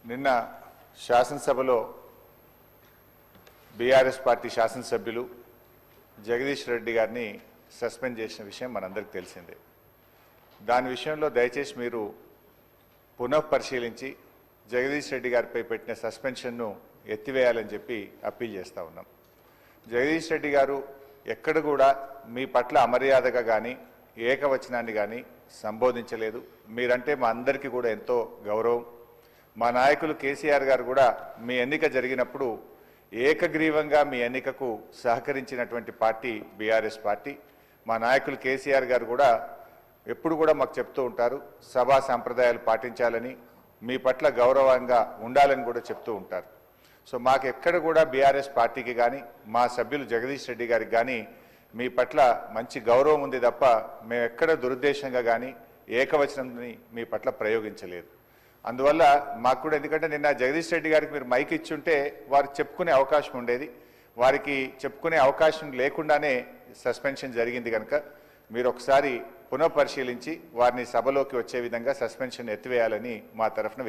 నిన్న శాసనసభలో BRS party శాసనసభ్యులు జగదీష్ రెడ్డి గారిని సస్పెండ్ చేసిన విషయం మనందరికీ తెలిసిందే. దాని విషయంలో దయచేసి మీరు పునఃపరిశీలించి జగదీష్ రెడ్డి గారిపై పెట్టిన సస్పెన్షన్ను ఎత్తివేయాలని చెప్పి అప్పీల్ చేస్తూ ఉన్నాం. జగదీష్ రెడ్డి గారు ఎక్కడ కూడా మీ పట్ల అమర్యాదగా కానీ ఏకవచనాన్ని కానీ సంబోధించలేదు. మీరంటే మా అందరికీ కూడా ఎంతో గౌరవం. మా నాయకులు కేసీఆర్ గారు కూడా మీ ఎన్నిక జరిగినప్పుడు ఏకగ్రీవంగా మీ ఎన్నికకు సహకరించినటువంటి పార్టీ బీఆర్ఎస్ పార్టీ. మా నాయకులు కేసీఆర్ గారు కూడా ఎప్పుడు కూడా మాకు చెప్తూ ఉంటారు, సభా సంప్రదాయాలు పాటించాలని, మీ పట్ల గౌరవంగా ఉండాలని కూడా చెప్తూ ఉంటారు. సో మాకు ఎక్కడ కూడా బీఆర్ఎస్ పార్టీకి కానీ మా సభ్యులు జగదీష్ రెడ్డి గారికి కానీ మీ పట్ల మంచి గౌరవం ఉంది తప్ప మేము ఎక్కడ దురుద్దేశంగా కానీ ఏకవచనంని మీ పట్ల ప్రయోగించలేదు. అందువల్ల మాకు కూడా, ఎందుకంటే నిన్న జగదీష్ రెడ్డి గారికి మీరు మైక్ ఇచ్చుంటే వారు చెప్పుకునే అవకాశం ఉండేది. వారికి చెప్పుకునే అవకాశం లేకుండానే సస్పెన్షన్ జరిగింది కనుక మీరు ఒకసారి పునఃపరిశీలించి వారిని సభలోకి వచ్చే విధంగా సస్పెన్షన్ ఎత్తివేయాలని మా తరఫున